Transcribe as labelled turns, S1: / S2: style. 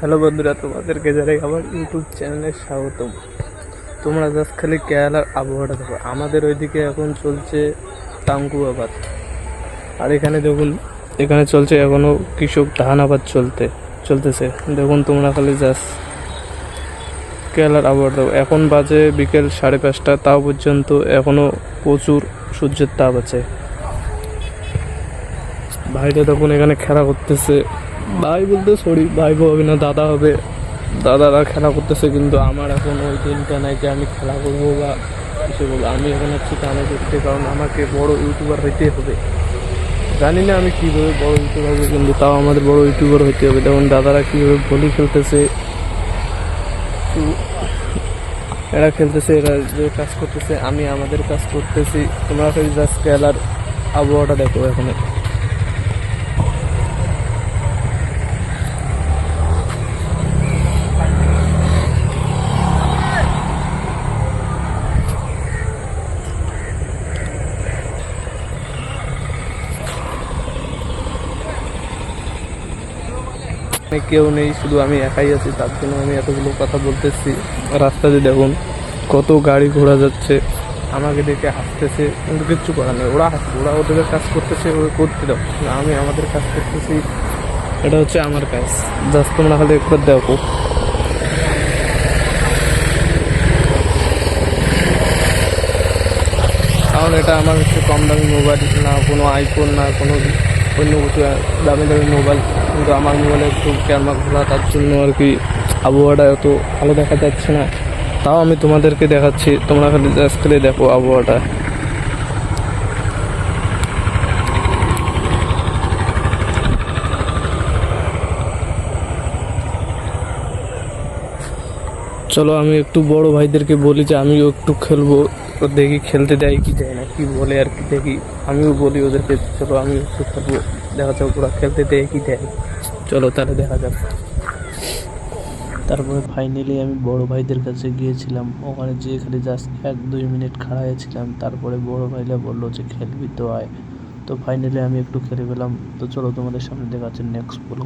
S1: Hello বন্ধুরা, তোমাদেরকে জানাই আমার ইউটিউব চ্যানেলে স্বাগতম। তোমরা জাস্ট খালি কেরালার আবহাওয়াটা দেখো। আমাদের ওইদিকে এখন চলছে টাঙ্কু আবাদ, আর এখানে দেখুন, এখানে চলছে এখনও কৃষক ধান আবাদ চলতেছে। দেখুন তোমরা খালি জাস্ট কেরালার আবহাওয়া দেখো। এখন বাজে বিকেল 5:30, তাও পর্যন্ত এখনও প্রচুর সূর্যের তাপ আছে। ভাইটা তখন এখানে খেলা করতেছে, ভাই বলতে সরি ভাই হবে না, দাদা হবে। দাদারা খেলা করতেছে, কিন্তু আমার এখন ওই দিনটা নাই যে আমি খেলা করবো বা কিছু বলবো। আমি এখন হচ্ছি টানে করতে, কারণ আমাকে বড় ইউটিউবার হইতে হবে। জানি না আমি কীভাবে বড় ইউটিউবার হবো, কিন্তু তাও আমাদের বড় ইউটিউবার হইতে হবে। যেমন দাদারা কীভাবে ভলি খেলতেছে, এরা খেলতেছে, এরা যে কাজ করতেছে, আমি আমাদের কাজ করতেছি। তোমরা জাস্ট খেলার আবহাওয়াটা দেখো এখন। কেউ নেই, শুধু আমি একাই আছি, তার জন্য আমি এতগুলো কথা বলতেছি। রাস্তাতে দেখুন কত গাড়ি ঘোড়া যাচ্ছে, আমাকে দেখে হাসতেছে, কিন্তু কিচ্ছু করার নেই। ওরা হাসছে, ওরা ওদের কাজ করতেছে, ওরা করতে দাও। আমি আমাদের কাজ করতেছি, এটা হচ্ছে আমার কাজ। জাস্ট তোমরা খালি একবার দেখো। কারণ এটা আমার হচ্ছে কম দামি মোবাইল না, কোনো আইফোন না, কোনো অন্য কিছু দামি দামি মোবাইল, কিন্তু আমার মোবাইলে একটু ক্যামেরা খোলা, তার জন্য আর কি আবহাওয়াটা এত ভালো দেখা যাচ্ছে না। তাও আমি তোমাদেরকে দেখাচ্ছি, তোমরা খালি জাস্ট খালি দেখো আবহাওয়াটা। চলো আমি একটু বড় ভাইদেরকে বলি যে আমিও একটু খেলবো, দেখি খেলতে দেয় কি দেয় না, কি বলে আর কি দেখি। আমিও বলি ওদেরকে, চলো আমি একটু খেলবো, দেখা যাক ওরা খেলতে দেয় কি দেয়। চলো তাহলে দেখা যাক। তারপরে ফাইনালি আমি বড় ভাইদের কাছে গিয়েছিলাম, ওখানে যেয়ে খালি জাস্ট 1-2 মিনিট খাড়া হয়েছিলাম। তারপরে বড় ভাইরা বললো যে খেলবি তো আয়। তো ফাইনালি আমি একটু খেলে পেলাম। তো চলো তোমাদের সামনে দেখাচ্ছি নেক্সট বলো।